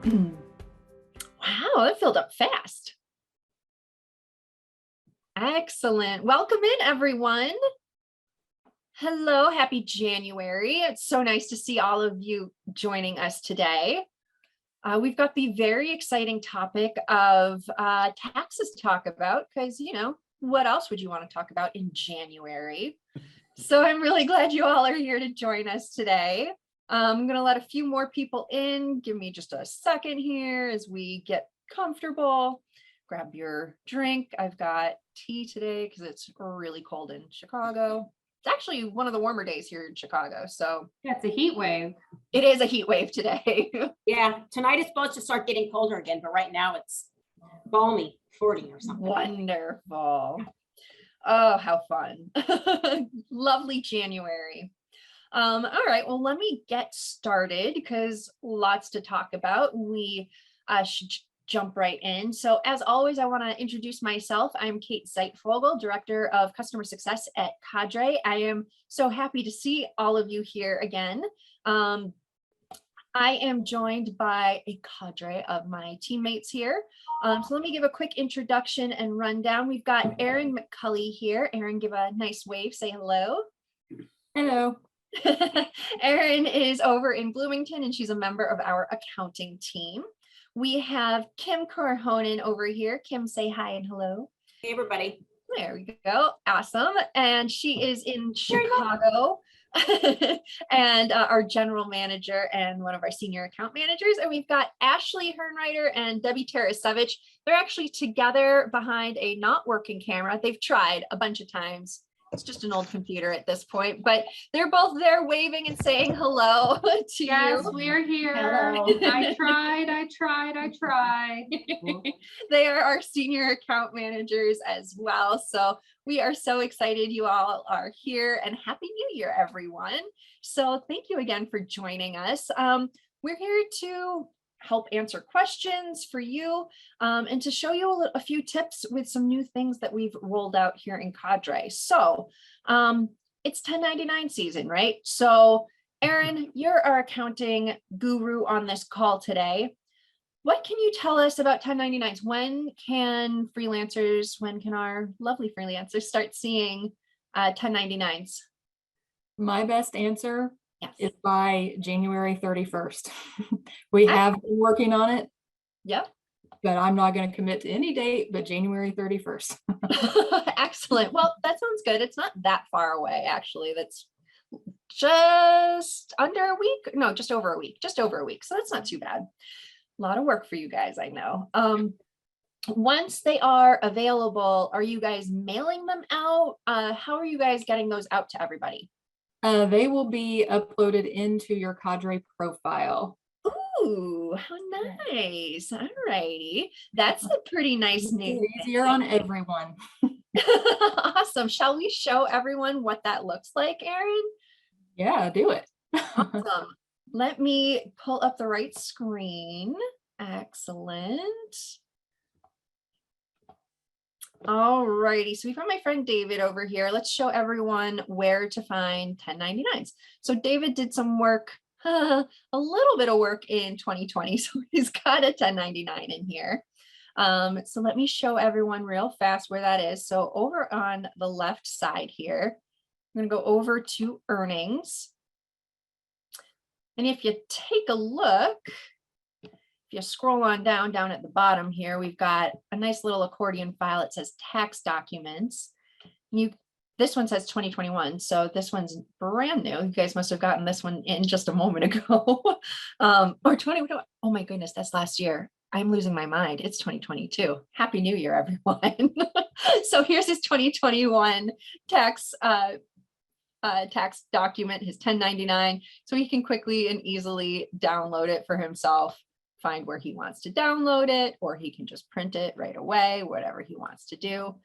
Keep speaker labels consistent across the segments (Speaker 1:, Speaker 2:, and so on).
Speaker 1: Wow, that filled up fast. Excellent. Welcome in, everyone. Hello, happy January. It's so nice to see all of you joining us today. We've got the very exciting topic of taxes to talk about because, what else would you want to talk about in January? So I'm really glad you all are here to join us today. I'm going to let a few more people in. Give me just a second here as we get comfortable. Grab your drink. I've got tea today because it's really cold in Chicago. It's actually one of the warmer days here in Chicago. So
Speaker 2: yeah, it's a heat wave.
Speaker 1: It is a heat wave today.
Speaker 3: Yeah, tonight is supposed to start getting colder again, but right now it's balmy, 40 or something.
Speaker 1: Wonderful. Oh, how fun. Lovely January. All right, well, let me get started because lots to talk about. We should jump right in. So as always, I want to introduce myself. I'm Kate Sitefogle, Director of Customer Success at Cadre. I am so happy to see all of you here again. I am joined by a cadre of my teammates here. So let me give a quick introduction and rundown. We've got Erin McCulley here. Erin, give a nice wave, say hello.
Speaker 2: Hello.
Speaker 1: Erin is over in Bloomington and she's a member of our accounting team. We have Kim Korhonen over here. Kim, say hi and hello.
Speaker 3: Hey, everybody.
Speaker 1: There we go. Awesome. And she is in Chicago and our general manager and one of our senior account managers. And we've got Ashley Hernreiter and Debbie Tarasevich. They're actually together behind a not working camera. They've tried a bunch of times. It's just an old computer at this point, but they're both there waving and saying hello to
Speaker 2: Yes,
Speaker 1: you.
Speaker 2: we're here.
Speaker 3: Hello.
Speaker 2: I tried.
Speaker 1: They are our senior account managers as well. So we are so excited you all are here, and Happy New Year, everyone. So thank you again for joining us. We're here to help answer questions for you and to show you a few tips with some new things that we've rolled out here in Cadre. So it's 1099 season, right? So Erin, you're our accounting guru on this call today. What can you tell us about 1099s? When can our lovely freelancers start seeing 1099s?
Speaker 4: My best answer
Speaker 1: Yes.
Speaker 4: is by January 31st. We have been working on it.
Speaker 1: Yep.
Speaker 4: But I'm not going to commit to any date, but January 31st.
Speaker 1: Excellent. Well, that sounds good. It's not that far away, actually. That's just under a week. No, just over a week. So that's not too bad. A lot of work for you guys, I know. Once they are available, are you guys mailing them out? How are you guys getting those out to everybody?
Speaker 4: They will be uploaded into your Cadre profile.
Speaker 1: Ooh, how nice. All righty. That's a pretty nice new
Speaker 4: It's easier on everyone.
Speaker 1: Awesome. Shall we show everyone what that looks like, Erin?
Speaker 4: Yeah, do it.
Speaker 1: Awesome. Let me pull up the right screen. Excellent. All righty, so we've got my friend David over here. Let's show everyone where to find 1099s. So David did some work, a little bit of work in 2020, so he's got a 1099 in here. So let me show everyone real fast where that is. So over on the left side here, I'm going to go over to earnings. And if you take a look, if you scroll on down at the bottom here, we've got a nice little accordion file. It says tax documents. This one says 2021, so this one's brand new. You guys must have gotten this one in just a moment ago. Or 20, oh my goodness, that's last year. I'm losing my mind. It's 2022. Happy New Year, everyone. So here's his 2021 tax document, his 1099, so he can quickly and easily download it for himself, find where he wants to download it, or he can just print it right away, whatever he wants to do.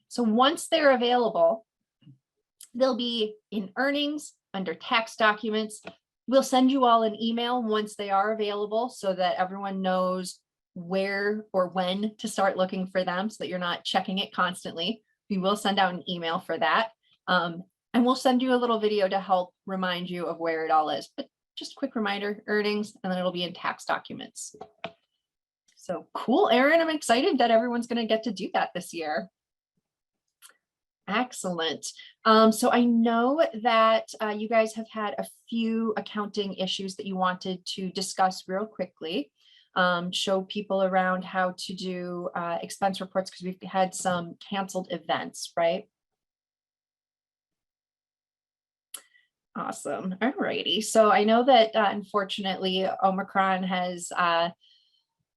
Speaker 1: So once they're available, they'll be in earnings under tax documents. We'll send you all an email once they are available so that everyone knows where or when to start looking for them so that you're not checking it constantly. We will send out an email for that. And we'll send you a little video to help remind you of where it all is. But just quick reminder, earnings, and then it'll be in tax documents. So cool, Erin. I'm excited that everyone's going to get to do that this year. Excellent. So I know that you guys have had a few accounting issues that you wanted to discuss real quickly. Show people around how to do expense reports because we've had some canceled events, right? Awesome. All righty. So I know that unfortunately Omicron has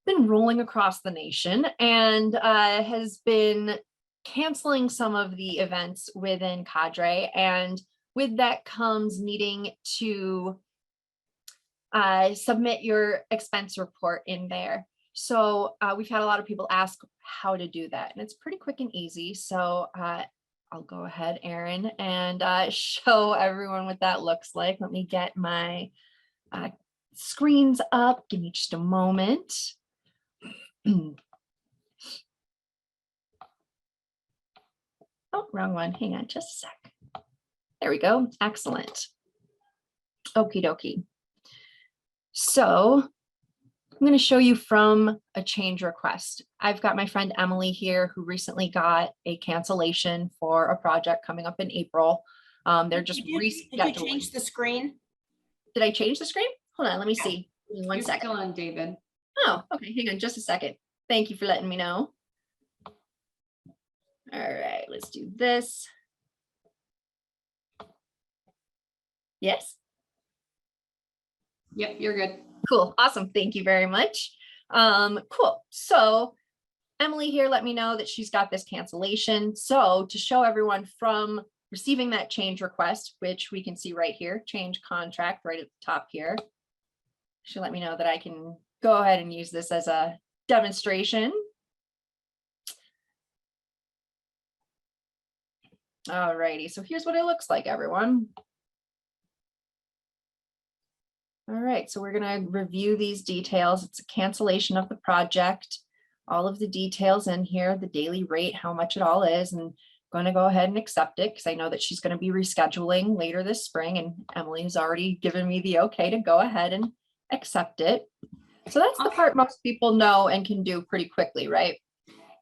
Speaker 1: been rolling across the nation and has been canceling some of the events within Cadre, and with that comes needing to submit your expense report in there. So we've had a lot of people ask how to do that, and it's pretty quick and easy. So I'll go ahead, Erin, and show everyone what that looks like. Let me get my screens up. Give me just a moment. Oh, wrong one. Hang on just a sec. There we go. Excellent. Okie dokie. So I'm going to show you from a change request. I've got my friend Emily here who recently got a cancellation for a project coming up in April. They're just rescheduling.
Speaker 3: Did you change the screen?
Speaker 1: Did I change the screen? Hold on, let me see. Give me one
Speaker 2: You're
Speaker 1: second.
Speaker 2: still on, David.
Speaker 1: Oh, okay. Hang on just a second. Thank you for letting me know. All right, let's do this. Yes.
Speaker 2: Yep, you're good.
Speaker 1: Cool. Awesome. Thank you very much. Cool. So Emily here let me know that she's got this cancellation. So to show everyone from receiving that change request, which we can see right here, change contract right at the top here. She let me know that I can go ahead and use this as a demonstration. All righty. So here's what it looks like, everyone. All right, so we're going to review these details. It's a cancellation of the project, all of the details in here, the daily rate, how much it all is, and I'm going to go ahead and accept it because I know that she's going to be rescheduling later this spring, and Emily's already given me the okay to go ahead and accept it. So that's the part most people know and can do pretty quickly, right?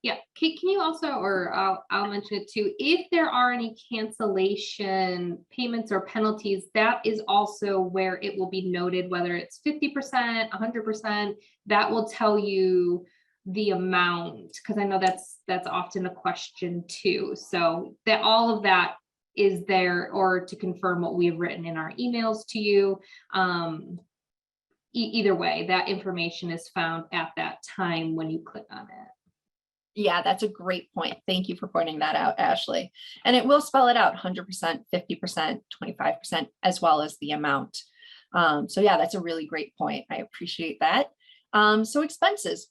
Speaker 2: Yeah, can you also, or I'll mention it too, if there are any cancellation payments or penalties, that is also where it will be noted, whether it's 50%, 100%, that will tell you the amount, because I know that's often a question too. So that all of that is there, or to confirm what we have written in our emails to you. Either way, that information is found at that time when you click on it.
Speaker 1: Yeah, that's a great point. Thank you for pointing that out, Ashley. And it will spell it out 100%, 50%, 25%, as well as the amount. So yeah, that's a really great point. I appreciate that. So expenses,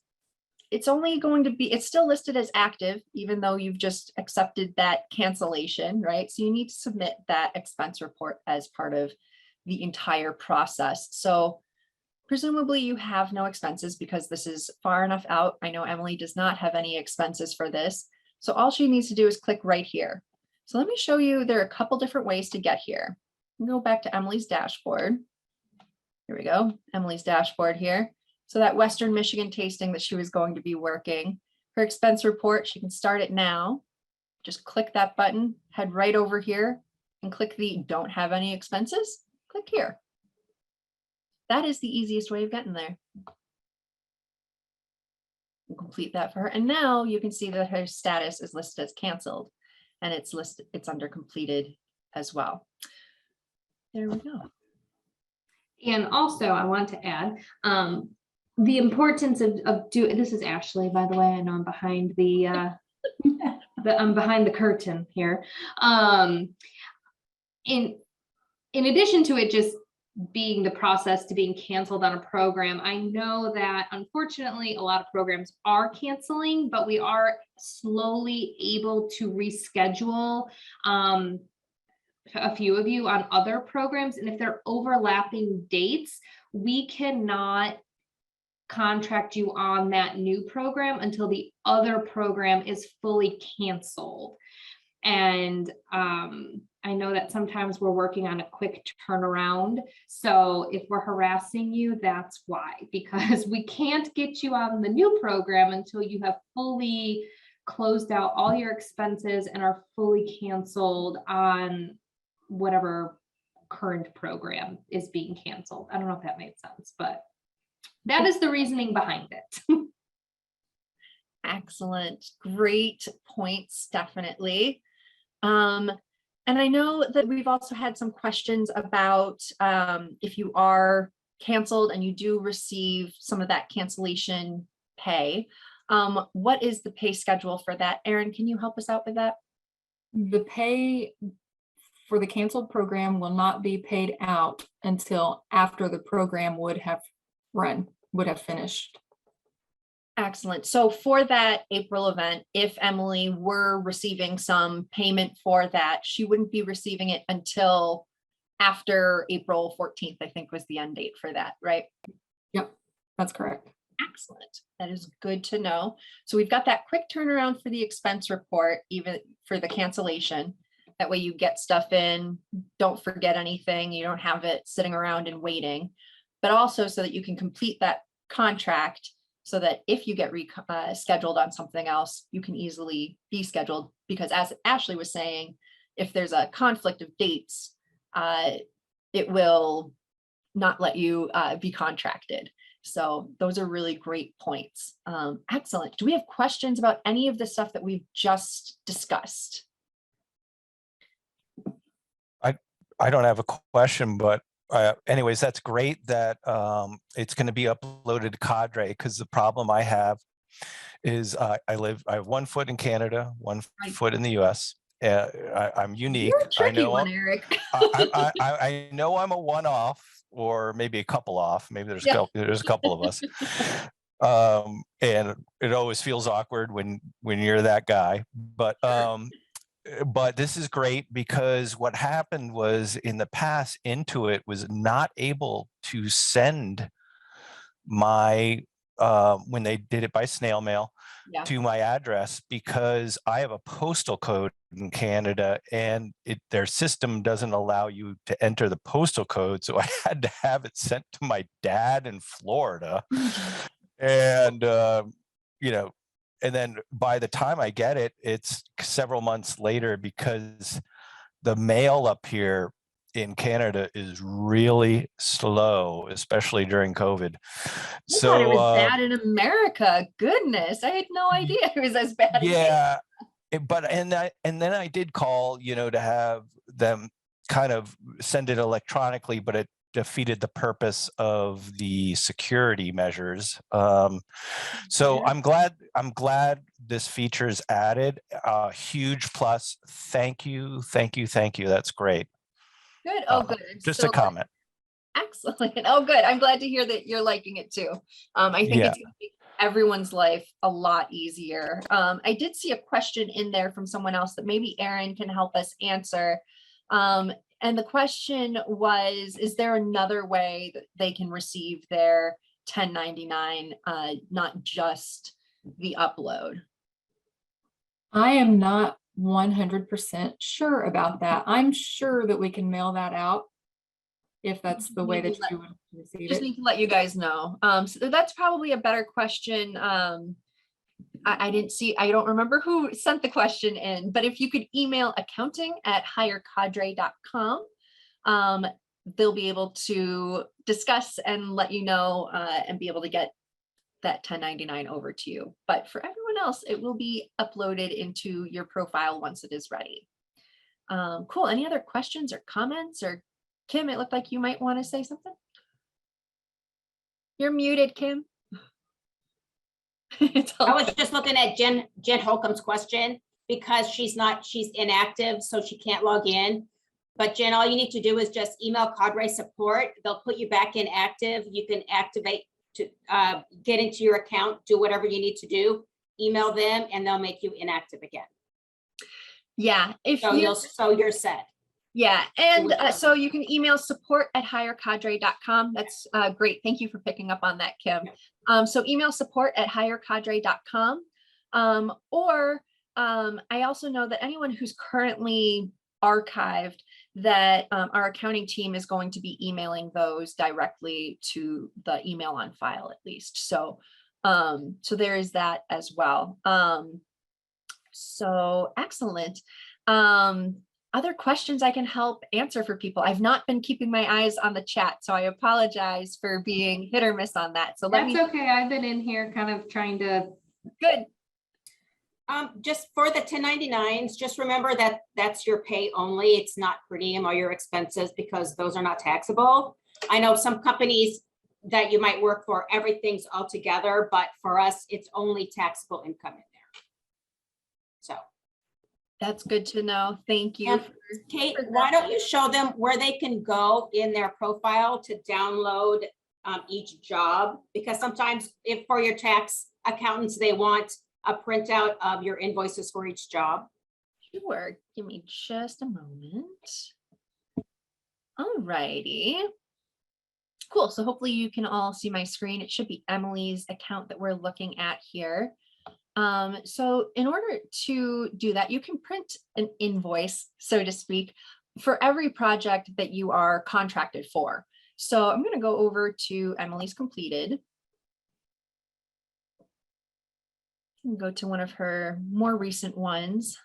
Speaker 1: it's only going to be, it's still listed as active, even though you've just accepted that cancellation, right? So you need to submit that expense report as part of the entire process. So presumably you have no expenses because this is far enough out. I know Emily does not have any expenses for this. So all she needs to do is click right here. So let me show you, there are a couple different ways to get here. Go back to Emily's dashboard. Here we go, Emily's dashboard here. So that Western Michigan tasting that she was going to be working, her expense report, she can start it now. Just click that button, head right over here and click the don't have any expenses, click here. That is the easiest way of getting there. We'll complete that for her. And now you can see that her status is listed as canceled and it's listed, it's under completed as well. There we go.
Speaker 2: And also I want to add the importance of doing, this is Ashley, by the way, I know I'm behind the, I'm behind the curtain here. In addition to it just being the process to being canceled on a program, I know that unfortunately a lot of programs are canceling, but we are slowly able to reschedule a few of you on other programs. And if they're overlapping dates, we cannot contract you on that new program until the other program is fully canceled. And I know that sometimes we're working on a quick turnaround. So if we're harassing you, that's why, because we can't get you on the new program until you have fully closed out all your expenses and are fully canceled on whatever current program is being canceled. I don't know if that made sense, but that is the reasoning behind it.
Speaker 1: Excellent. Great points, definitely. And I know that we've also had some questions about if you are canceled and you do receive some of that cancellation pay, what is the pay schedule for that? Erin, can you help us out with that?
Speaker 4: The pay for the canceled program will not be paid out until after the program would have finished.
Speaker 1: Excellent. So for that April event, if Emily were receiving some payment for that, she wouldn't be receiving it until after April 14th, I think was the end date for that, right?
Speaker 4: Yep, that's correct.
Speaker 1: Excellent. That is good to know. So we've got that quick turnaround for the expense report, even for the cancellation. That way you get stuff in, don't forget anything, you don't have it sitting around and waiting, but also so that you can complete that contract so that if you get scheduled on something else, you can easily be scheduled, because as Ashley was saying, if there's a conflict of dates, it will not let you be contracted. So those are really great points. Excellent. Do we have questions about any of the stuff that we've just discussed?
Speaker 5: I don't have a question, but anyways, that's great that it's going to be uploaded to Cadre, because the problem I have is I have 1 foot in Canada, 1 foot in the US. I'm unique.
Speaker 1: You're a tricky one, Eric.
Speaker 5: I know I'm a one-off, or maybe a couple off. Maybe there's a couple of us. And it always feels awkward when you're that guy. But this is great, because what happened was in the past, Intuit was not able to send my when they did it by snail mail to my address, because I have a postal code in Canada and their system doesn't allow you to enter the postal code. So I had to have it sent to my dad in Florida. And and then by the time I get it, it's several months later, because the mail up here in Canada is really slow, especially during COVID.
Speaker 1: I thought it was bad in America. Goodness, I had no idea it was as bad.
Speaker 5: Yeah, and then I did call, to have them kind of send it electronically, but it defeated the purpose of the security measures. So I'm glad this feature is added. Huge plus. Thank you. That's great.
Speaker 1: Good. Oh, good.
Speaker 5: Just a comment.
Speaker 1: Excellent. Oh, good. I'm glad to hear that you're liking it too. I think it's going to make everyone's life a lot easier. I did see a question in there from someone else that maybe Erin can help us answer. And the question was, is there another way that they can receive their 1099, not just the upload?
Speaker 4: I am not 100% sure about that. I'm sure that we can mail that out if that's the way that you would receive
Speaker 1: Just
Speaker 4: it.
Speaker 1: need to let you guys know. So that's probably a better question. I don't remember who sent the question in, but if you could email accounting@hirecadre.com, they'll be able to discuss and let you know and be able to get that 1099 over to you. But for everyone else, it will be uploaded into your profile once it is ready. Cool. Any other questions or comments? Or Kim, it looked like you might want to say something. You're muted, Kim.
Speaker 3: I was just looking at Jen Holcomb's question, because she's inactive, so she can't log in. But Jen, all you need to do is just email Cadre support. They'll put you back in active. You can activate to get into your account, do whatever you need to do. Email them and they'll make you inactive again.
Speaker 1: Yeah.
Speaker 3: So you're set.
Speaker 1: Yeah. And so you can email support@hirecadre.com. That's great. Thank you for picking up on that, Kim. So email support@hirecadre.com. I also know that anyone who's currently archived, that our accounting team is going to be emailing those directly to the email on file at least. So, so there is that as well. So excellent. Other questions I can help answer for people. I've not been keeping my eyes on the chat, so I apologize for being hit or miss on that. So
Speaker 2: That's okay. I've been in here kind of trying to.
Speaker 1: Good.
Speaker 3: Just for the 1099s, just remember that that's your pay only. It's not per diem or your expenses, because those are not taxable. I know some companies that you might work for, everything's all together, but for us, it's only taxable income in there. So.
Speaker 1: That's good to know. Thank you.
Speaker 3: And Kate, why don't you show them where they can go in their profile to download each job? Because sometimes if for your tax accountants, they want a printout of your invoices for each job.
Speaker 1: Sure. Give me just a moment. All righty. Cool. So hopefully you can all see my screen. It should be Emily's account that we're looking at here. So in order to do that, you can print an invoice, so to speak, for every project that you are contracted for. So I'm going to go over to Emily's completed. And go to one of her more recent ones.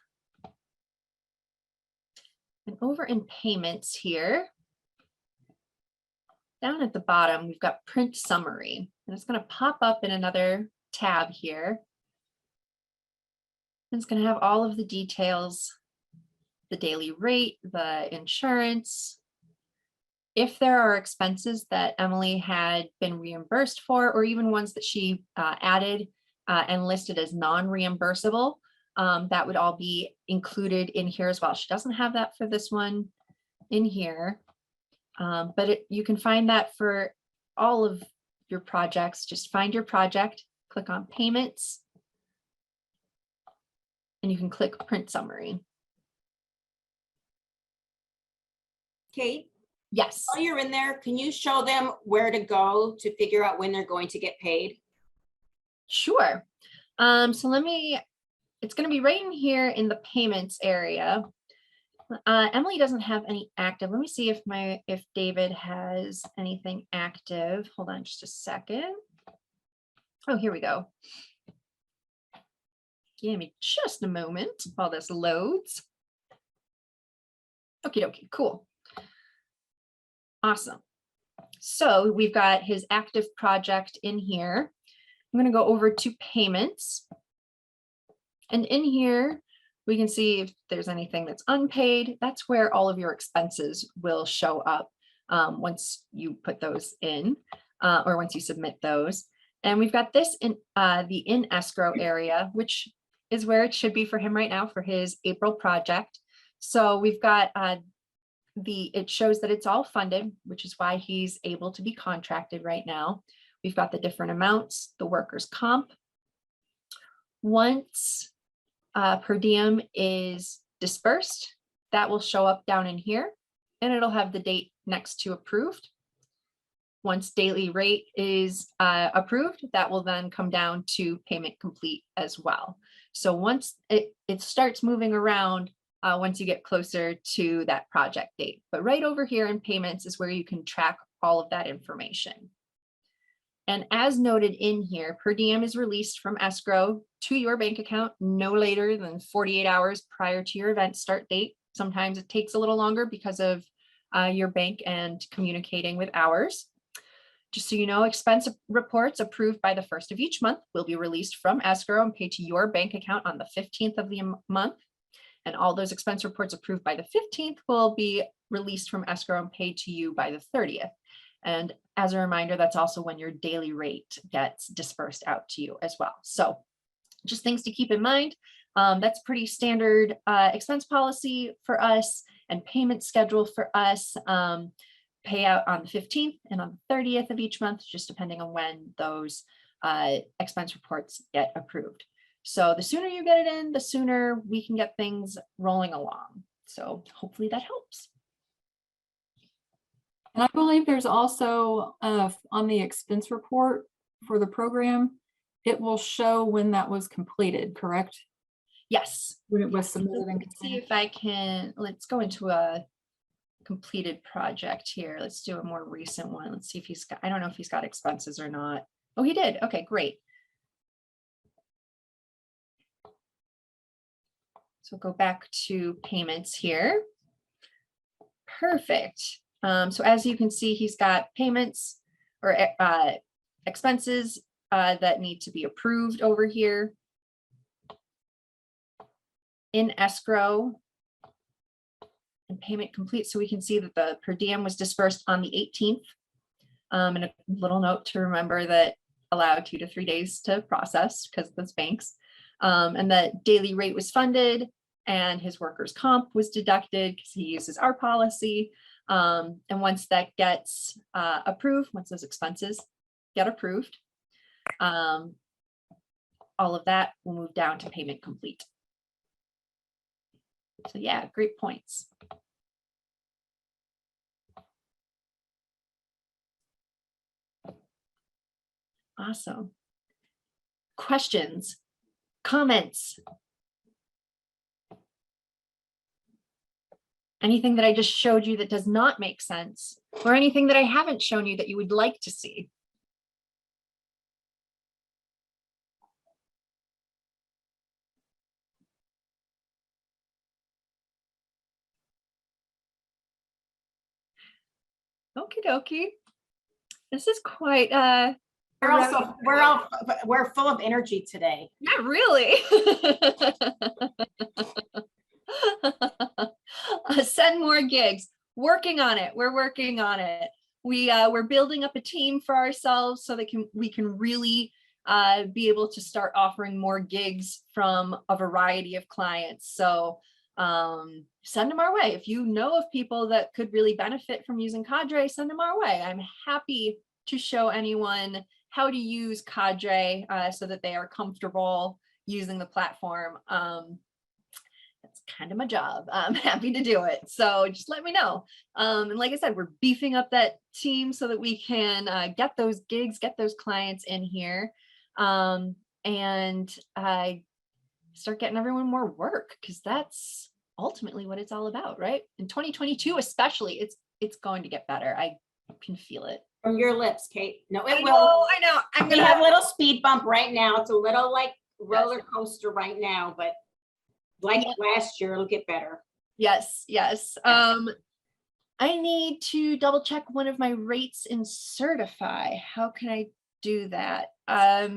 Speaker 1: And over in payments here, down at the bottom, we've got print summary. And it's going to pop up in another tab here. It's going to have all of the details, the daily rate, the insurance. If there are expenses that Emily had been reimbursed for, or even ones that she added and listed as non-reimbursable, that would all be included in here as well. She doesn't have that for this one in here, but you can find that for all of your projects. Just find your project, click on payments, and you can click print summary.
Speaker 3: Kate?
Speaker 1: Yes.
Speaker 3: While you're in there, can you show them where to go to figure out when they're going to get paid?
Speaker 1: Sure. So it's going to be right in here in the payments area. Emily doesn't have any active. Let me see if David has anything active. Hold on just a second. Oh, here we go. Give me just a moment while this loads. Okie dokie, cool. Awesome. So we've got his active project in here. I'm going to go over to payments. And in here, we can see if there's anything that's unpaid. That's where all of your expenses will show up once you put those in or once you submit those. And we've got this in the in escrow area, which is where it should be for him right now for his April project. So we've got it shows that it's all funded, which is why he's able to be contracted right now. We've got the different amounts, the workers' comp. Once per diem is dispersed, that will show up down in here, and it'll have the date next to approved. Once daily rate is approved, that will then come down to payment complete as well. So once it starts moving around, once you get closer to that project date. But right over here in payments is where you can track all of that information. And as noted in here, per diem is released from escrow to your bank account no later than 48 hours prior to your event start date. Sometimes it takes a little longer because of your bank and communicating with ours. Just so you know, expense reports approved by the 1st of each month will be released from escrow and paid to your bank account on the 15th of the month. And all those expense reports approved by the 15th will be released from escrow and paid to you by the 30th. And as a reminder, that's also when your daily rate gets dispersed out to you as well. So just things to keep in mind. That's pretty standard expense policy for us and payment schedule for us. Payout on the 15th and on the 30th of each month, just depending on when those expense reports get approved. So the sooner you get it in, the sooner we can get things rolling along. So hopefully that helps.
Speaker 4: And I believe there's also on the expense report for the program, it will show when that was completed, correct?
Speaker 1: Yes.
Speaker 4: when it was
Speaker 1: So
Speaker 4: submitted and
Speaker 1: let's see
Speaker 4: completed.
Speaker 1: if I can, let's go into a completed project here. Let's do a more recent one. Let's see if he's got, I don't know if he's got expenses or not. Oh, he did. Okay, great. So go back to payments here. Perfect. So as you can see, he's got payments or expenses that need to be approved over here in escrow and payment complete. So we can see that the per diem was dispersed on the 18th. And a little note to remember that allowed 2 to 3 days to process because of those banks. And that daily rate was funded and his workers' comp was deducted because he uses our policy. And once that gets approved, once those expenses get approved, all of that will move down to payment complete. So yeah, great points. Awesome. Questions, comments? Anything that I just showed you that does not make sense, or anything that I haven't shown you that you would like to see? Okie dokie. This is quite
Speaker 3: we're full of energy today.
Speaker 1: not really. Send more gigs. Working on it. We're working on it. We're building up a team for ourselves so that we can really be able to start offering more gigs from a variety of clients. So send them our way. If you know of people that could really benefit from using Cadre, send them our way. I'm happy to show anyone how to use Cadre so that they are comfortable using the platform. That's kind of my job. I'm happy to do it. So just let me know. And like I said, we're beefing up that team so that we can get those gigs, get those clients in here, and start getting everyone more work, because that's ultimately what it's all about, right? In 2022, especially, it's going to get better. I can feel it.
Speaker 3: From your lips, Kate. No, it
Speaker 1: I
Speaker 3: will.
Speaker 1: know. I'm
Speaker 3: We
Speaker 1: gonna
Speaker 3: have a little speed bump right now. It's a little like roller coaster right now, but like last year, it'll get better.
Speaker 1: Yes. I need to double check one of my rates in Certify. How can I do that? I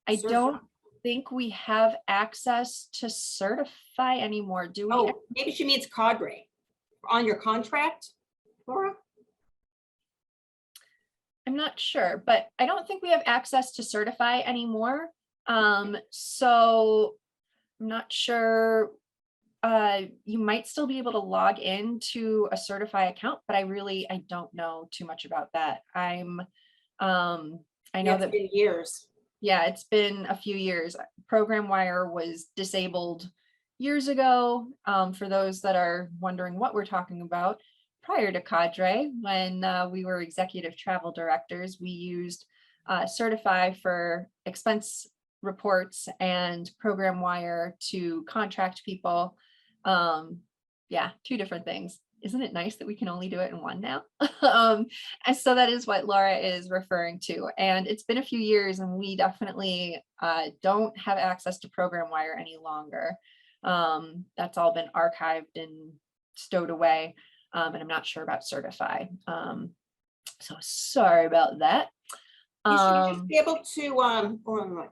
Speaker 1: don't think we have access to Certify anymore, do we?
Speaker 3: Oh, maybe she means Cadre on your contract, Laura?
Speaker 1: I'm not sure, but I don't think we have access to Certify anymore. So I'm not sure. You might still be able to log into a Certify account, but I don't know too much about that. I know
Speaker 3: It's
Speaker 1: that
Speaker 3: been years.
Speaker 1: Yeah, it's been a few years. ProgramWire was disabled years ago. For those that are wondering what we're talking about, prior to Cadre, when we were executive travel directors, we used Certify for expense reports and ProgramWire to contract people. Yeah, 2 different things. Isn't it nice that we can only do it in one now? And so that is what Laura is referring to. And it's been a few years and we definitely don't have access to ProgramWire any longer. That's all been archived and stowed away. And I'm not sure about Certify. So sorry about that.
Speaker 3: You should just be able to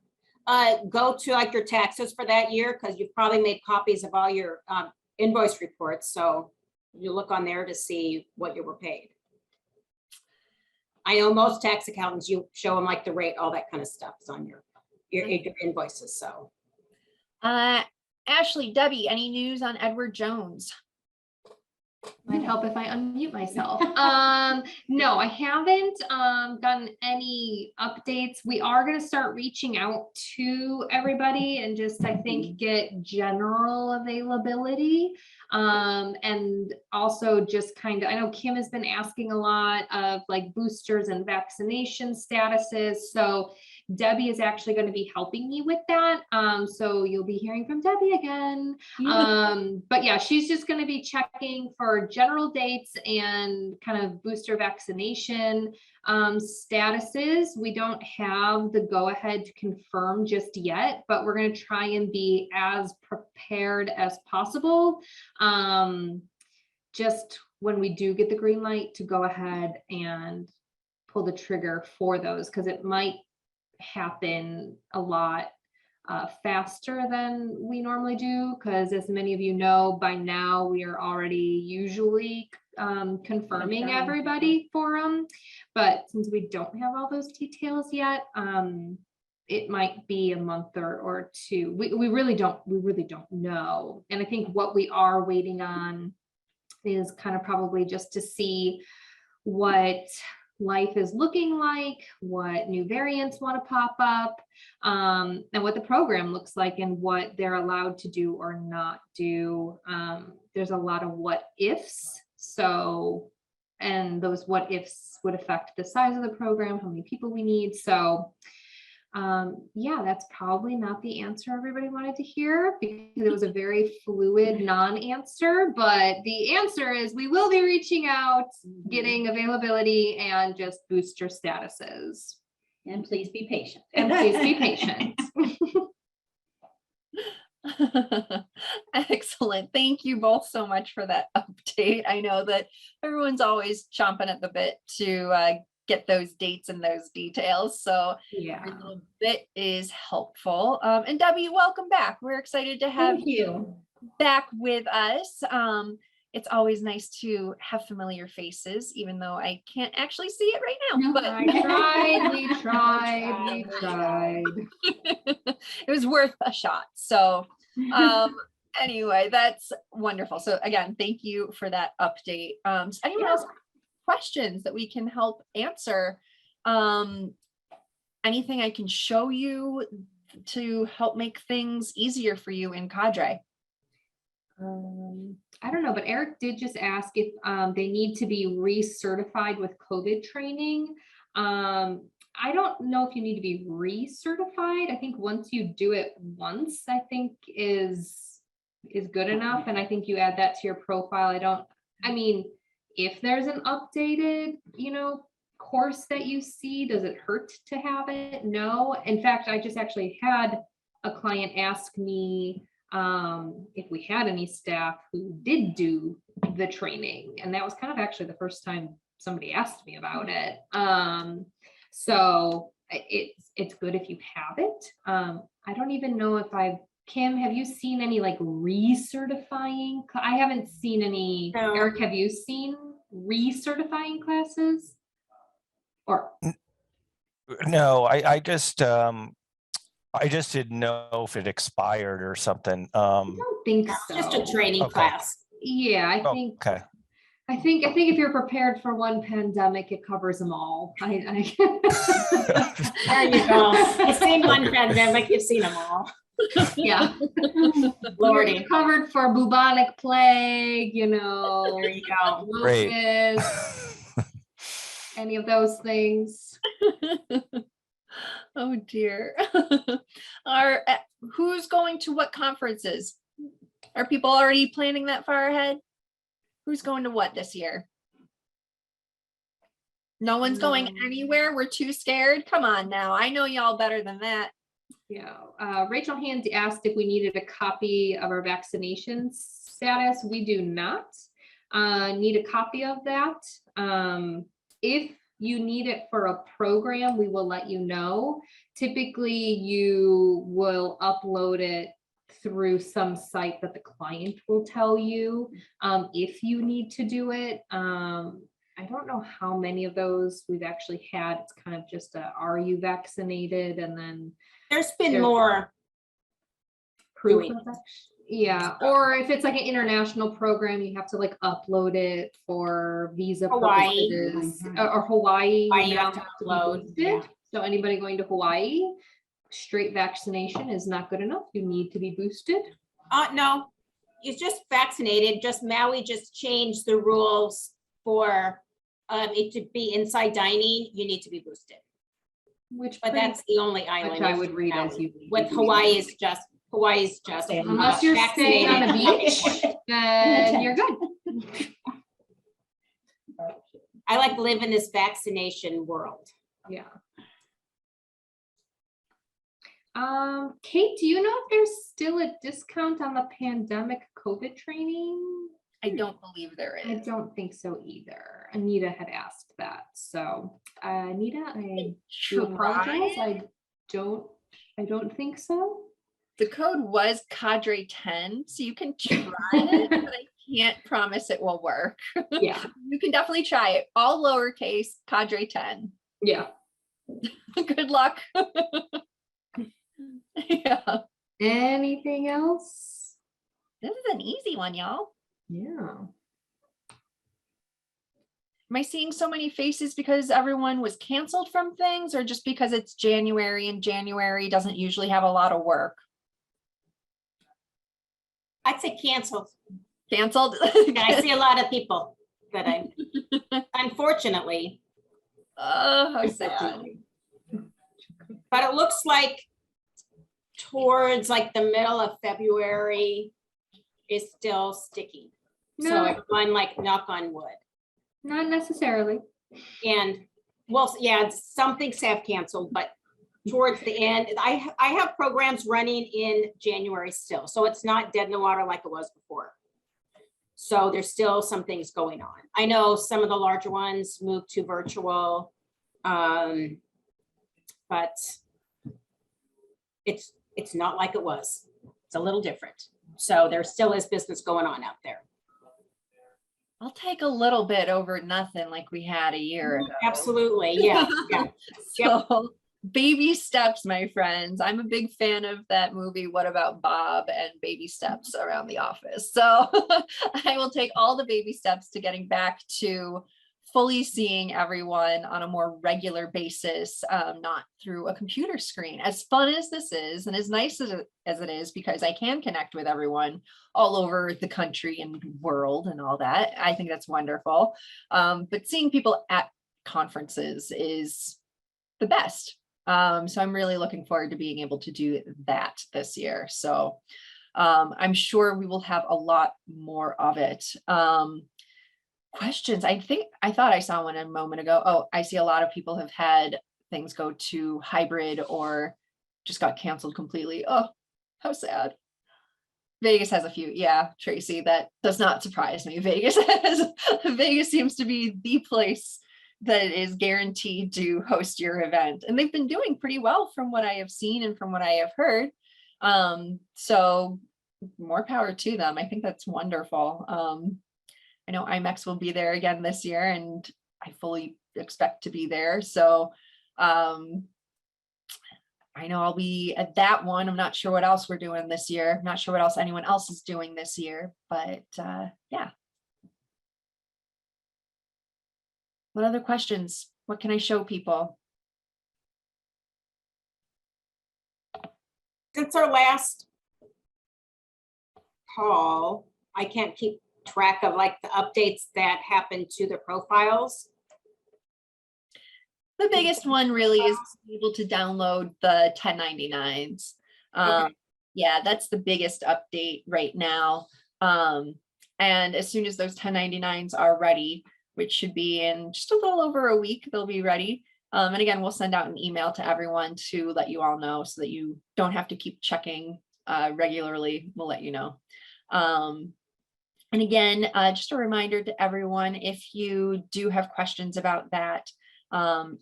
Speaker 3: go to like your taxes for that year, because you've probably made copies of all your invoice reports. So you look on there to see what you were paid. I know most tax accountants, you show them like the rate, all that kind of stuff is on your invoices. So
Speaker 1: Ashley, Debbie, any news on Edward Jones?
Speaker 2: Might help if I unmute myself. No, I haven't gotten any updates. We are going to start reaching out to everybody and just, I think, get general availability. And also just kind of, I know Kim has been asking a lot of like boosters and vaccination statuses. So Debbie is actually going to be helping me with that. So you'll be hearing from Debbie again. But yeah, she's just going to be checking for general dates and kind of booster vaccination statuses. We don't have the go ahead to confirm just yet, but we're going to try and be as prepared as possible. Just when we do get the green light to go ahead and pull the trigger for those, because it might happen a lot faster than we normally do, because as many of you know, by now we are already usually confirming everybody for them, but since we don't have all those details yet, it might be a month or two. We really don't know. And I think what we are waiting on is kind of probably just to see what life is looking like, what new variants want to pop up, and what the program looks like and what they're allowed to do or not do. There's a lot of what ifs. So, and those what ifs would affect the size of the program, how many people we need. So yeah, that's probably not the answer everybody wanted to hear, because it was a very fluid non-answer, but the answer is we will be reaching out, getting availability and just booster statuses.
Speaker 6: And please be patient.
Speaker 2: And please be patient.
Speaker 1: Excellent. Thank you both so much for that update. I know that everyone's always chomping at the bit to get those dates and those details. So
Speaker 2: Yeah.
Speaker 1: every little bit is helpful. And Debbie, welcome back. We're excited to have
Speaker 6: Thank you.
Speaker 1: back with us. It's always nice to have familiar faces, even though I can't actually see it right now.
Speaker 6: No,
Speaker 1: But
Speaker 2: We tried.
Speaker 1: it was worth a shot. So anyway, that's wonderful. So again, thank you for that update. So anyone else have questions that we can help answer? Anything I can show you to help make things easier for you in Cadre?
Speaker 2: I don't know, but Eric did just ask if they need to be recertified with COVID training. I don't know if you need to be recertified. I think once you do it once, I think is good enough. And I think you add that to your profile. I mean, if there's an updated, course that you see, does it hurt to have it? No. In fact, I just actually had a client ask me if we had any staff who did do the training. And that was kind of actually the first time somebody asked me about it. So it's good if you have it. I don't even know if Kim, have you seen any like recertifying? I haven't seen any.
Speaker 3: No.
Speaker 2: Eric, have you seen recertifying classes? Or
Speaker 5: No, I just didn't know if it expired or something.
Speaker 2: I don't think so.
Speaker 3: Just a training
Speaker 5: Okay.
Speaker 3: class.
Speaker 2: Yeah, I think
Speaker 5: Okay.
Speaker 2: if you're prepared for one pandemic, it covers them all.
Speaker 3: There you go. You've seen one pandemic, you've seen them all.
Speaker 2: Yeah.
Speaker 3: Lordy.
Speaker 2: You're covered for bubonic plague,
Speaker 3: There you go.
Speaker 5: Great.
Speaker 2: lupus, any of those things.
Speaker 1: Oh dear. Who's going to what conferences? Are people already planning that far ahead? Who's going to what this year? No one's going anywhere. We're too scared. Come on now. I know y'all better than that.
Speaker 2: Yeah. Rachel Hand asked if we needed a copy of our vaccination status. We do not need a copy of that. If you need it for a program, we will let you know. Typically, you will upload it through some site that the client will tell you if you need to do it. I don't know how many of those we've actually had. It's kind of just are you vaccinated? And then
Speaker 3: There's been
Speaker 2: There-
Speaker 3: more.
Speaker 2: proof
Speaker 3: Doing
Speaker 2: of that. Yeah, or if it's like an international program, you have to like upload it for visa
Speaker 3: Hawaii.
Speaker 2: purposes. Or Hawaii.
Speaker 3: Hawaii,
Speaker 2: you
Speaker 3: you
Speaker 2: now
Speaker 3: have to
Speaker 2: have to be
Speaker 3: upload,
Speaker 2: boosted.
Speaker 3: yeah.
Speaker 2: So anybody going to Hawaii, straight vaccination is not good enough. You need to be boosted.
Speaker 3: No, you just vaccinated, just Maui just changed the rules for it to be inside dining, you need to be boosted.
Speaker 2: Which
Speaker 3: But that's the only island.
Speaker 2: which I
Speaker 3: is
Speaker 2: would read
Speaker 3: now.
Speaker 2: as you.
Speaker 3: With Hawaii's just.
Speaker 2: Unless you're staying on the
Speaker 3: vaccinated.
Speaker 2: beach, then you're good.
Speaker 3: I like to live in this vaccination world.
Speaker 2: Yeah. Kate, do you know if there's still a discount on the pandemic COVID training?
Speaker 1: I don't believe there
Speaker 2: I
Speaker 1: is.
Speaker 2: don't think so either. Anita had asked that. So, Anita, I do apologize. I don't think so.
Speaker 1: The code was Cadre 10, so you can try it, but I can't promise it will work.
Speaker 2: Yeah.
Speaker 1: You can definitely try it. All lowercase, Cadre 10.
Speaker 2: Yeah.
Speaker 1: Good luck. Yeah.
Speaker 2: Anything else?
Speaker 1: This is an easy one, y'all.
Speaker 2: Yeah.
Speaker 1: Am I seeing so many faces because everyone was canceled from things, or just because it's January and January doesn't usually have a lot of work?
Speaker 3: I'd say canceled.
Speaker 1: Canceled?
Speaker 3: And I see a lot of people that unfortunately,
Speaker 1: Oh, how sad.
Speaker 3: but it looks like towards like the middle of February is still sticky. So
Speaker 2: No.
Speaker 3: everyone like knock on wood.
Speaker 2: Not necessarily.
Speaker 3: And well, yeah, some things have canceled, but towards the end, I have programs running in January still. So it's not dead in the water like it was before. So there's still some things going on. I know some of the larger ones moved to virtual, but it's not like it was. It's a little different. So there still is business going on out there.
Speaker 1: I'll take a little bit over nothing like we had a year ago.
Speaker 3: Absolutely. Yeah. Yeah.
Speaker 1: So baby steps, my friends. I'm a big fan of that movie, What About Bob, and baby steps around the office. So I will take all the baby steps to getting back to fully seeing everyone on a more regular basis, not through a computer screen. As fun as this is, and as nice as it is, because I can connect with everyone all over the country and world and all that, I think that's wonderful. But seeing people at conferences is the best. So I'm really looking forward to being able to do that this year. So I'm sure we will have a lot more of it. Questions. I thought I saw one a moment ago. Oh, I see a lot of people have had things go to hybrid or just got canceled completely. Oh, how sad. Vegas has a few. Yeah, Tracy, that does not surprise me. Vegas seems to be the place that is guaranteed to host your event. And they've been doing pretty well from what I have seen and from what I have heard. So more power to them. I think that's wonderful. I know IMEX will be there again this year, and I fully expect to be there. So I know I'll be at that one. I'm not sure what else we're doing this year. I'm not sure what else anyone else is doing this year, but yeah. What other questions? What can I show people?
Speaker 3: Since our last call, I can't keep track of like the updates that happened to the profiles.
Speaker 1: The biggest one really is able to download the 1099s.
Speaker 3: Okay.
Speaker 1: Yeah, that's the biggest update right now. And as soon as those 1099s are ready, which should be in just a little over a week, they'll be ready. And again, we'll send out an email to everyone to let you all know so that you don't have to keep checking regularly. We'll let you know. And again, just a reminder to everyone, if you do have questions about that,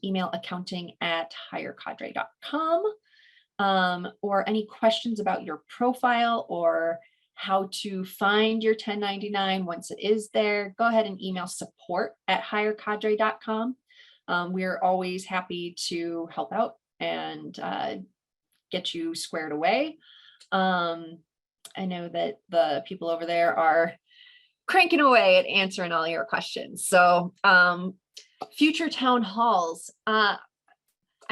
Speaker 1: email accounting@hirecadre.com, or any questions about your profile or how to find your 1099 once it is there, go ahead and email support@hirecadre.com. We're always happy to help out and get you squared away. I know that the people over there are cranking away at answering all your questions. So future town halls. I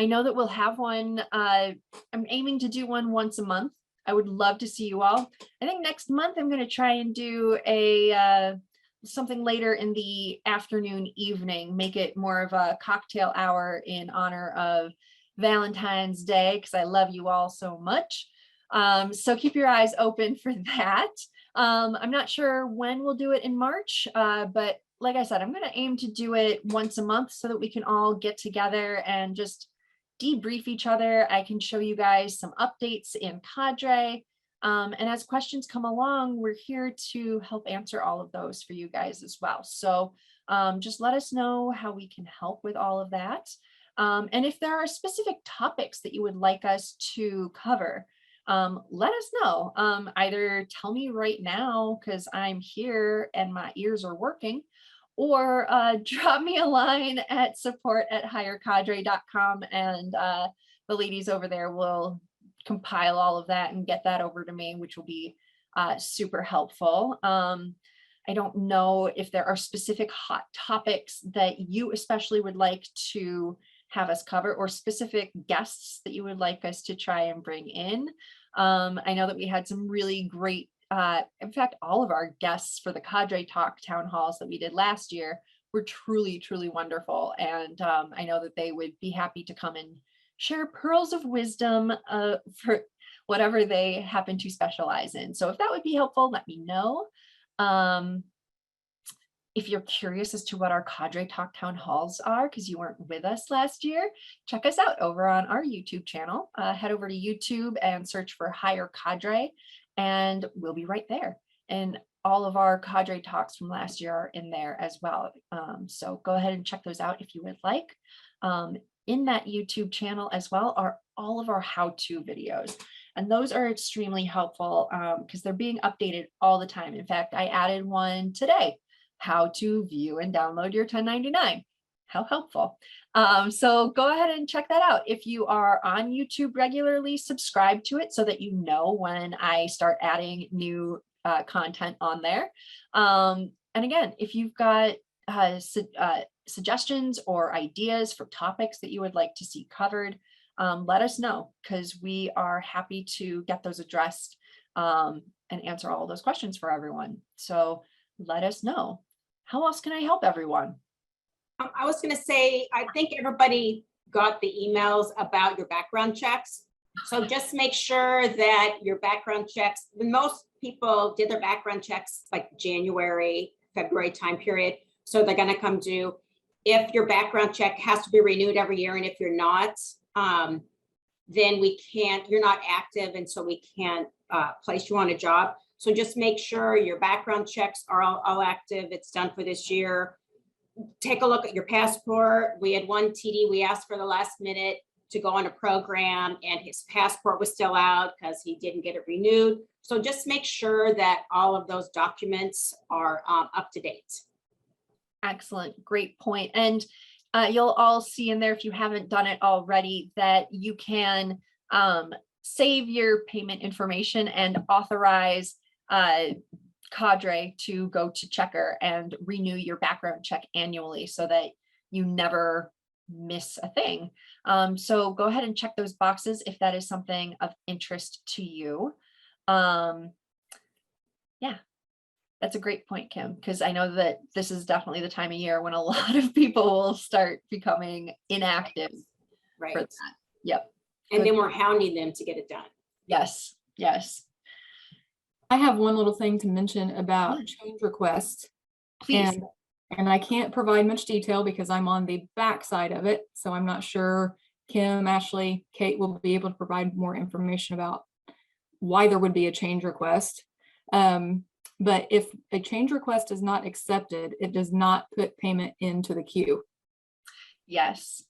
Speaker 1: know that we'll have one. I'm aiming to do one once a month. I would love to see you all. I think next month I'm going to try and do a something later in the afternoon, evening, make it more of a cocktail hour in honor of Valentine's Day, because I love you all so much. So keep your eyes open for that. I'm not sure when we'll do it in March, but like I said, I'm going to aim to do it once a month so that we can all get together and just debrief each other. I can show you guys some updates in Cadre. And as questions come along, we're here to help answer all of those for you guys as well. So just let us know how we can help with all of that. And if there are specific topics that you would like us to cover, let us know. Either tell me right now because I'm here and my ears are working, or drop me a line at support@hirecadre.com, and the ladies over there will compile all of that and get that over to me, which will be super helpful. I don't know if there are specific hot topics that you especially would like to have us cover, or specific guests that you would like us to try and bring in. I know that we had some really great, in fact, all of our guests for the CadreTalk town halls that we did last year were truly, truly wonderful. And I know that they would be happy to come and share pearls of wisdom for whatever they happen to specialize in. So if that would be helpful, let me know. If you're curious as to what our CadreTalk town halls are, because you weren't with us last year, check us out over on our YouTube channel. Head over to YouTube and search for Hire Cadre, and we'll be right there. And all of our Cadre talks from last year are in there as well. So go ahead and check those out if you would like. In that YouTube channel as well are all of our how-to videos. And those are extremely helpful because they're being updated all the time. In fact, I added one today, how to view and download your 1099. How helpful. So go ahead and check that out. If you are on YouTube regularly, subscribe to it so that you know when I start adding new content on there. And again, if you've got suggestions or ideas for topics that you would like to see covered, let us know, because we are happy to get those addressed and answer all of those questions for everyone. So let us know. How else can I help everyone?
Speaker 3: I was going to say, I think everybody got the emails about your background checks. So just make sure that your background checks, most people did their background checks like January, February time period. So they're going to come due. If your background check has to be renewed every year, and if you're not, then we can't, you're not active, and so we can't place you on a job. So just make sure your background checks are all active. It's done for this year. Take a look at your passport. We had one TD we asked for the last minute to go on a program, and his passport was still out because he didn't get it renewed. So just make sure that all of those documents are up to date.
Speaker 1: Excellent. Great point. And you'll all see in there, if you haven't done it already, that you can save your payment information and authorize Cadre to go to Checker and renew your background check annually so that you never miss a thing. So go ahead and check those boxes if that is something of interest to you. Yeah, that's a great point, Kim, because I know that this is definitely the time of year when a lot of people will start becoming inactive.
Speaker 3: Right.
Speaker 1: For that. Yep.
Speaker 3: And then we're hounding them to get it done.
Speaker 1: Yes. Yes.
Speaker 4: I have one little thing to mention about change requests.
Speaker 1: Please.
Speaker 4: And I can't provide much detail because I'm on the back side of it. So I'm not sure Kim, Ashley, Kate will be able to provide more information about why there would be a change request. But if a change request is not accepted, it does not put payment into the queue.
Speaker 1: Yes.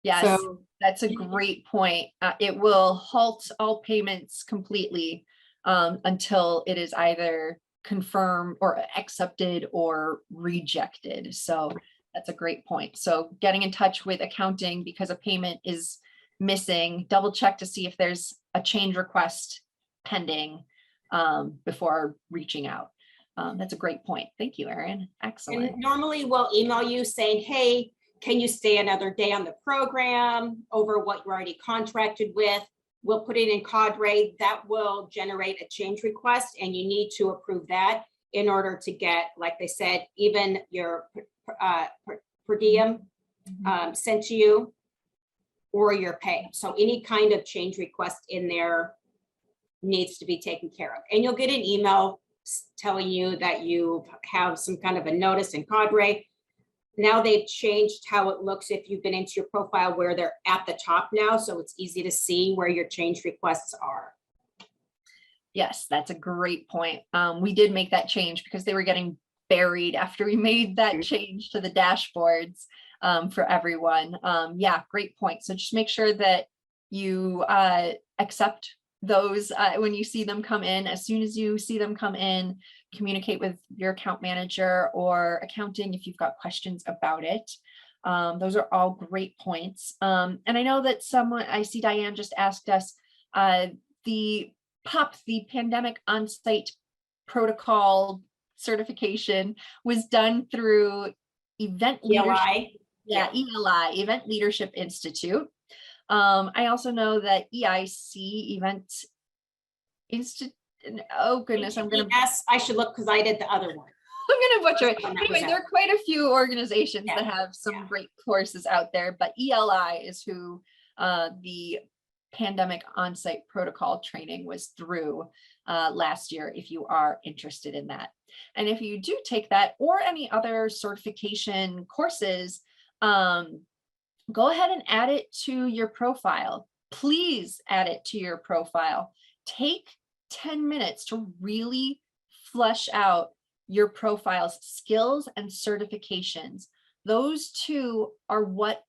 Speaker 1: Yes.
Speaker 4: So
Speaker 1: that's a great point. It will halt all payments completely until it is either confirmed or accepted or rejected. So that's a great point. So getting in touch with accounting because a payment is missing, double check to see if there's a change request pending before reaching out. That's a great point. Thank you, Erin. Excellent.
Speaker 3: And normally we'll email you saying, hey, can you stay another day on the program over what you're already contracted with? We'll put it in Cadre. That will generate a change request, and you need to approve that in order to get, like they said, even your per diem sent to you. or your pay. So any kind of change request in there needs to be taken care of. And you'll get an email telling you that you have some kind of a notice in Cadre. Now they've changed how it looks if you've been into your profile, where they're at the top now. So it's easy to see where your change requests are.
Speaker 1: Yes, that's a great point. We did make that change because they were getting buried after we made that change to the dashboards for everyone. Yeah, great point. So just make sure that you accept those when you see them come in. As soon as you see them come in, communicate with your account manager or accounting if you've got questions about it. Those are all great points. And I know that I see Diane just asked us, the pandemic on-site protocol certification was done through Event Leadership.
Speaker 3: ELI.
Speaker 1: Yeah, ELI, Event Leadership Institute. I also know that EIC, Event Institute. Oh goodness,
Speaker 3: Yes, I should look because I did the other one.
Speaker 1: I'm gonna butcher it.
Speaker 3: One that
Speaker 1: Anyway,
Speaker 3: was
Speaker 1: there are quite a few organizations
Speaker 3: Yeah,
Speaker 1: that have some
Speaker 3: yeah.
Speaker 1: great courses out there, but ELI is who the pandemic on-site protocol training was through last year, if you are interested in that. And if you do take that or any other certification courses, go ahead and add it to your profile. Please add it to your profile. Take 10 minutes to really flesh out your profile's skills and certifications. Those two are what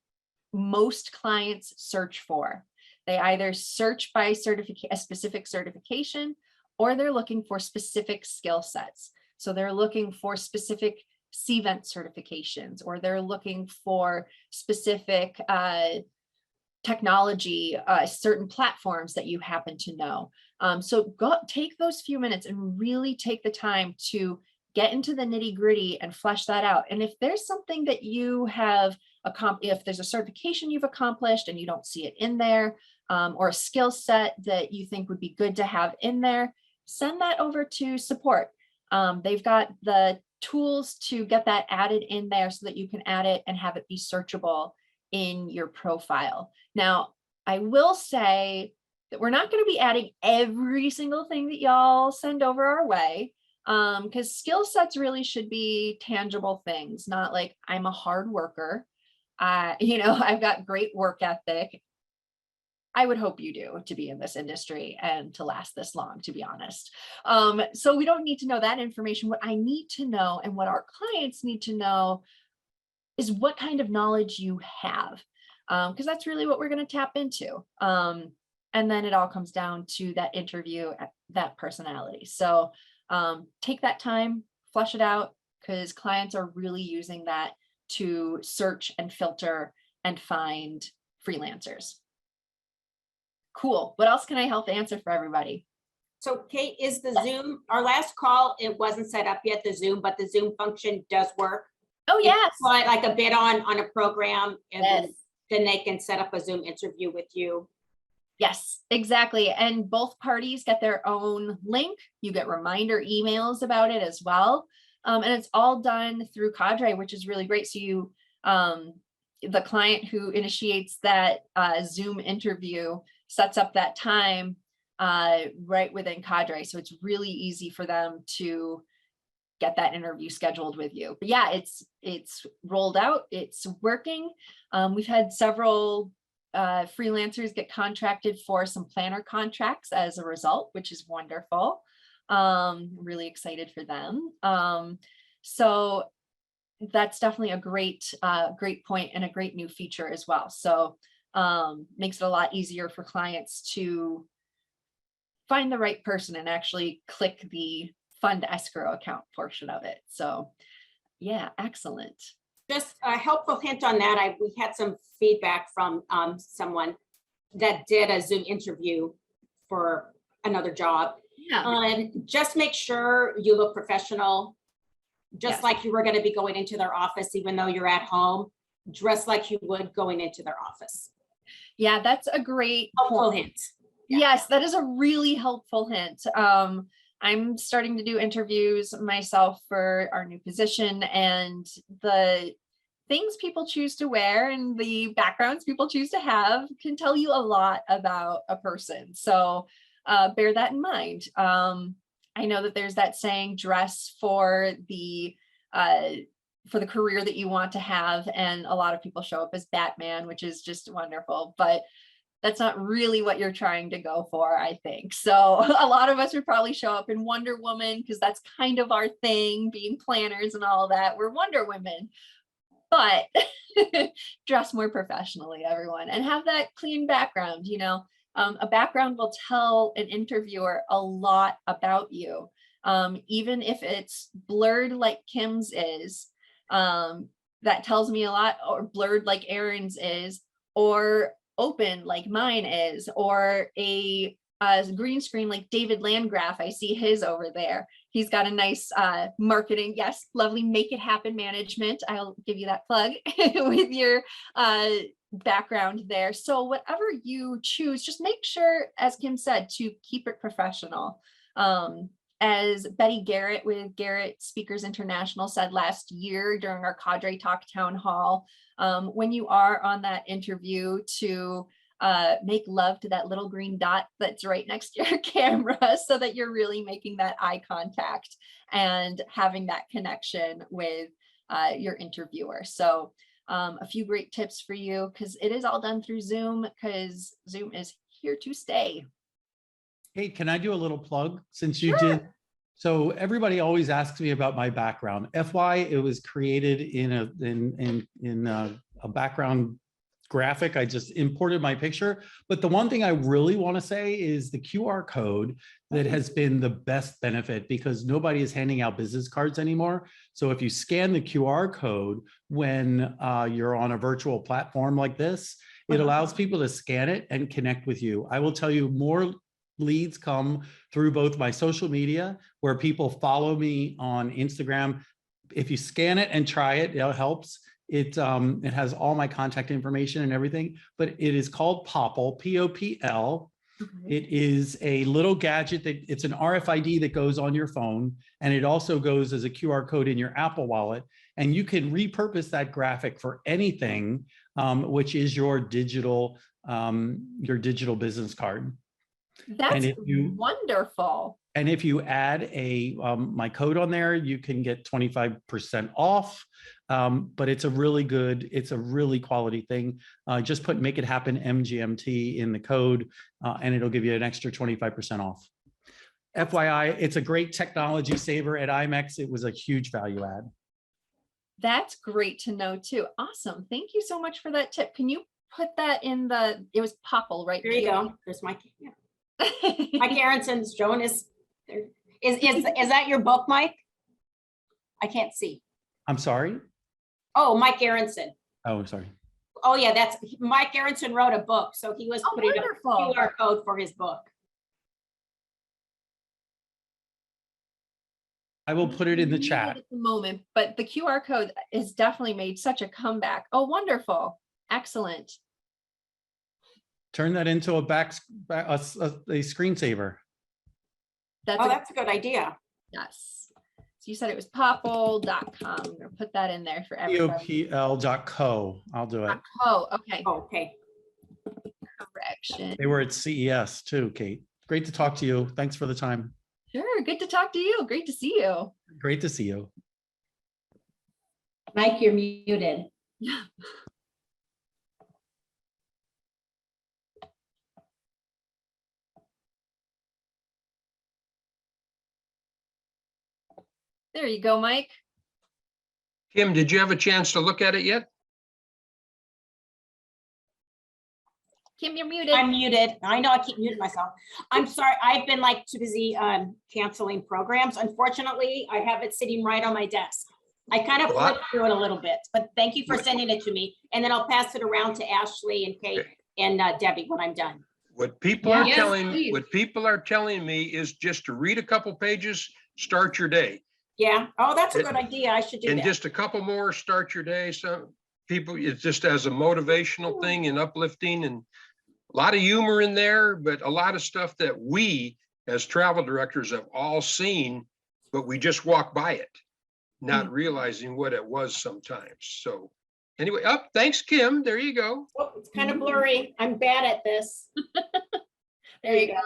Speaker 1: most clients search for. They either search by a specific certification, or they're looking for specific skill sets. So they're looking for specific CVent certifications, or they're looking for specific technology, certain platforms that you happen to know. So go take those few minutes and really take the time to get into the nitty gritty and flesh that out. And if there's something that you have if there's a certification you've accomplished and you don't see it in there, or a skill set that you think would be good to have in there, send that over to support. They've got the tools to get that added in there so that you can add it and have it be searchable in your profile. Now, I will say that we're not going to be adding every single thing that y'all send over our way, because skill sets really should be tangible things, not like I'm a hard worker. I've got great work ethic. I would hope you do to be in this industry and to last this long, to be honest. So we don't need to know that information. What I need to know and what our clients need to know is what kind of knowledge you have, because that's really what we're going to tap into. And then it all comes down to that interview, that personality. So take that time, flesh it out, because clients are really using that to search and filter and find freelancers. Cool. What else can I help answer for everybody?
Speaker 3: So Kate, is the Zoom, our last call, it wasn't set up yet, the Zoom, but the Zoom function does work.
Speaker 1: Oh, yes.
Speaker 3: Like a bid on a program, and
Speaker 1: Yes.
Speaker 3: then they can set up a Zoom interview with you.
Speaker 1: Yes, exactly. And both parties get their own link. You get reminder emails about it as well. And it's all done through Cadre, which is really great. So you, the client who initiates that Zoom interview sets up that time right within Cadre. So it's really easy for them to get that interview scheduled with you. But yeah, it's rolled out, it's working. We've had several freelancers get contracted for some planner contracts as a result, which is wonderful. Really excited for them. So that's definitely a great point and a great new feature as well. So makes it a lot easier for clients to find the right person and actually click the fund escrow account portion of it. So yeah, excellent.
Speaker 3: Just a helpful hint on that. We had some feedback from someone that did a Zoom interview for another job.
Speaker 1: Yeah.
Speaker 3: Just make sure you look professional, just
Speaker 1: Yes.
Speaker 3: like you were going to be going into their office, even though you're at home, dress like you would going into their office.
Speaker 1: Yeah, that's a great
Speaker 3: Helpful
Speaker 1: point.
Speaker 3: hint. Yeah.
Speaker 1: Yes, that is a really helpful hint. I'm starting to do interviews myself for our new position, and the things people choose to wear and the backgrounds people choose to have can tell you a lot about a person. So bear that in mind. I know that there's that saying, dress for the career that you want to have. And a lot of people show up as Batman, which is just wonderful, but that's not really what you're trying to go for, I think. So a lot of us would probably show up in Wonder Woman because that's kind of our thing, being planners and all that. We're Wonder Women, but dress more professionally, everyone, and have that clean background. A background will tell an interviewer a lot about you, even if it's blurred like Kim's is. That tells me a lot, or blurred like Aaron's is, or open like mine is, or a green screen like David Landgraf. I see his over there. He's got a nice marketing, yes, lovely Make It Happen management. I'll give you that plug with your background there. So whatever you choose, just make sure, as Kim said, to keep it professional. As Betty Garrett with Garrett Speakers International said last year during our CadreTalk town hall, when you are on that interview, to make love to that little green dot that's right next to your camera, so that you're really making that eye contact and having that connection with your interviewer. So a few great tips for you, because it is all done through Zoom, because Zoom is here to stay.
Speaker 7: Hey, can I do a little plug since you
Speaker 1: Sure.
Speaker 7: did? So everybody always asks me about my background. FY, it was created in a background graphic. I just imported my picture. But the one thing I really want to say is the QR code that has been the best benefit, because nobody is handing out business cards anymore. So if you scan the QR code when you're on a virtual platform like this, it allows people to scan it and connect with you. I will tell you, more leads come through both my social media, where people follow me on Instagram. If you scan it and try it, it helps. It has all my contact information and everything, but it is called Popl, P-O-P-L. It is a little gadget that it's an RFID that goes on your phone, and it also goes as a QR code in your Apple Wallet, and you can repurpose that graphic for anything, which is your digital business card.
Speaker 1: That's wonderful.
Speaker 7: And if you add my code on there, you can get 25% off. But it's a really quality thing. Just put Make It Happen MGMT in the code, and it'll give you an extra 25% off. FYI, it's a great technology saver at IMEX. It was a huge value add.
Speaker 1: That's great to know too. Awesome. Thank you so much for that tip. Can you put that in it was Popl, right?
Speaker 3: There you go. There's Mike. Yeah. Mike Aronson's showing his. Is that your book, Mike? I can't see.
Speaker 7: I'm sorry?
Speaker 3: Oh, Mike Aronson.
Speaker 7: Oh, sorry.
Speaker 3: Oh yeah, that's Mike Aronson wrote a book, so he was putting
Speaker 1: wonderful.
Speaker 3: a QR code for his book.
Speaker 7: I will put it in the chat.
Speaker 1: At the moment, but the QR code has definitely made such a comeback. Oh, wonderful. Excellent.
Speaker 7: Turn that into a screensaver.
Speaker 3: That's a good idea.
Speaker 1: Yes. So you said it was popl.com. I'm going to put that in there for everybody.
Speaker 7: popl.co. I'll do it.
Speaker 1: Oh, okay.
Speaker 3: Okay.
Speaker 1: Correction.
Speaker 7: They were at CES too, Kate. Great to talk to you. Thanks for the time.
Speaker 1: Sure. Good to talk to you. Great to see you.
Speaker 7: Great to see you.
Speaker 6: Mike, you're muted.
Speaker 1: There you go, Mike.
Speaker 8: Kim, did you have a chance to look at it yet?
Speaker 1: Kim, you're muted.
Speaker 3: I'm muted. I know I keep muting myself. I'm sorry. I've been like too busy canceling programs. Unfortunately, I have it sitting right on my desk. I kind of flipped through it a little bit, but thank you for sending it to me. And then I'll pass it around to Ashley and Kate and Debbie when I'm done.
Speaker 8: What people are telling me is just to read a couple pages, start your day.
Speaker 3: Yeah. Oh, that's a good idea. I should do
Speaker 8: And
Speaker 3: that.
Speaker 8: just a couple more, start your day. So people, it's just as a motivational thing and uplifting, and a lot of humor in there, but a lot of stuff that we as travel directors have all seen, but we just walk by it, not realizing what it was sometimes. So Anyway, thanks, Kim. There you go.
Speaker 3: Oh, it's kind of blurry. I'm bad at this.
Speaker 1: There you go.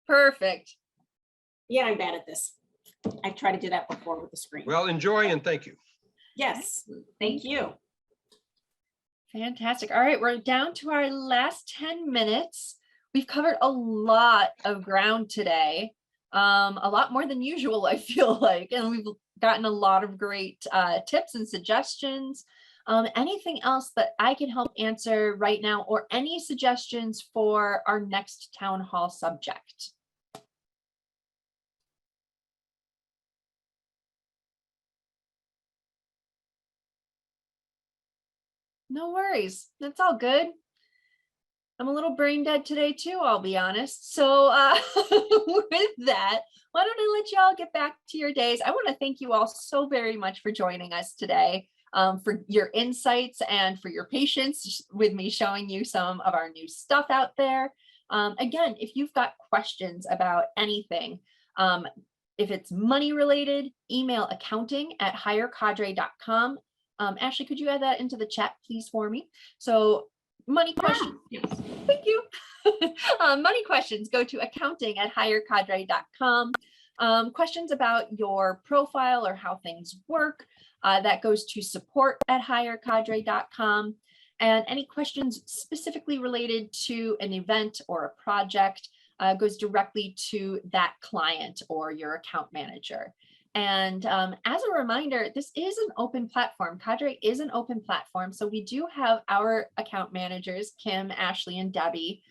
Speaker 1: Perfect.
Speaker 3: Yeah, I'm bad at this. I tried to do that before with the screen.
Speaker 8: Well, enjoy and thank you.
Speaker 3: Yes, thank you.
Speaker 1: Fantastic. All right, we're down to our last 10 minutes. We've covered a lot of ground today, a lot more than usual, I feel like, and we've gotten a lot of great tips and suggestions. Anything else that I can help answer right now, or any suggestions for our next town hall subject? No worries. That's all good. I'm a little brain dead today too, I'll be honest. So with that, why don't I let y'all get back to your days? I want to thank you all so very much for joining us today, for your insights and for your patience with me showing you some of our new stuff out there. Again, if you've got questions about anything, if it's money related, email accounting@hirecadre.com. Ashley, could you add that into the chat, please, for me? So money questions.
Speaker 2: Yes.
Speaker 1: Thank you. Money questions, go to accounting@hirecadre.com. Questions about your profile or how things work, that goes to support@hirecadre.com. And any questions specifically related to an event or a project goes directly to that client or your account manager. And as a reminder, this is an open platform. Cadre is an open platform. So we do have our account managers, Kim, Ashley, and Debbie,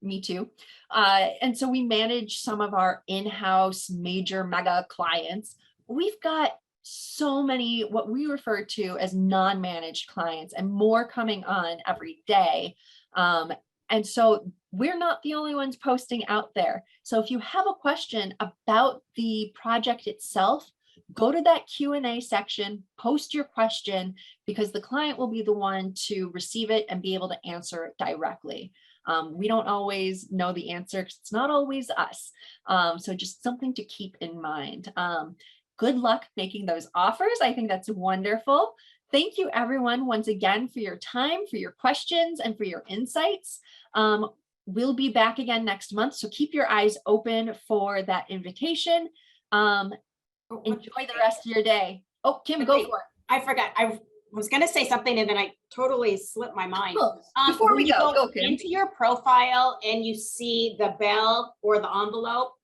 Speaker 1: me too. And so we manage some of our in-house major mega clients. We've got so many what we refer to as non-managed clients, and more coming on every day. And so we're not the only ones posting out there. So if you have a question about the project itself, go to that Q&A section, post your question, because the client will be the one to receive it and be able to answer it directly. We don't always know the answer because it's not always us. So just something to keep in mind. Good luck making those offers. I think that's wonderful. Thank you, everyone, once again, for your time, for your questions, and for your insights. We'll be back again next month, so keep your eyes open for that invitation. Enjoy the rest of your day. Oh, Kim, go for it.
Speaker 3: I forgot. I was going to say something and then I totally slipped my mind.
Speaker 1: Cool. Before
Speaker 3: When
Speaker 1: we
Speaker 3: you
Speaker 1: go, Kim.
Speaker 3: into your profile and you see the bell or the envelope,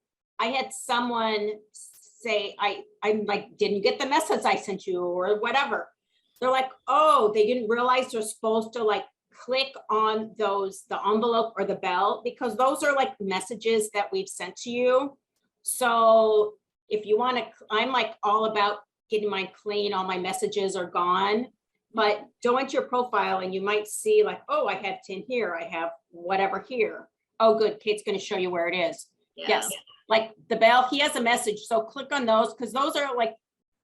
Speaker 3: I had someone say, I'm like, didn't get the message I sent you or whatever. They're like, oh, they didn't realize they're supposed to like click on those, the envelope or the bell, because those are like messages that we've sent to you. So if you want to, I'm like all about getting mine clean, all my messages are gone, but go into your profile and you might see like, oh, I have 10 here, I have whatever here. Oh, good, Kate's going to show you where it is.
Speaker 1: Yeah.
Speaker 3: Yes, like the bell, he has a message. So click on those, because those are like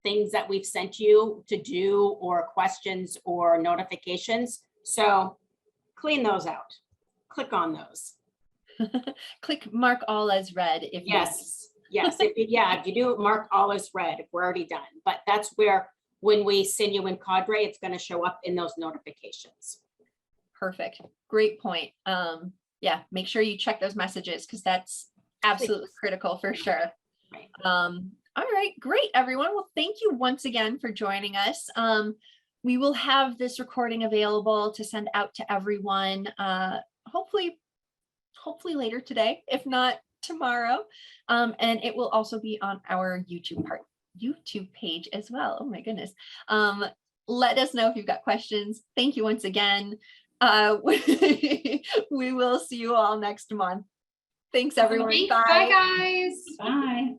Speaker 3: things that we've sent you to do, or questions or notifications. So clean those out. Click on those.
Speaker 1: Click mark all as read if
Speaker 3: Yes, yes. If you do mark all as read, if we're already done. But that's where, when we send you in Cadre, it's going to show up in those notifications.
Speaker 1: Perfect. Great point. Yeah, make sure you check those messages, because that's absolutely critical for sure.
Speaker 3: Right.
Speaker 1: All right, great, everyone. Well, thank you once again for joining us. We will have this recording available to send out to everyone, hopefully later today, if not tomorrow. And it will also be on our YouTube page as well. Oh my goodness. Let us know if you've got questions. Thank you once again. We will see you all next month. Thanks, everyone.
Speaker 2: Thanks.
Speaker 1: Bye.
Speaker 2: Bye, guys.
Speaker 6: Bye.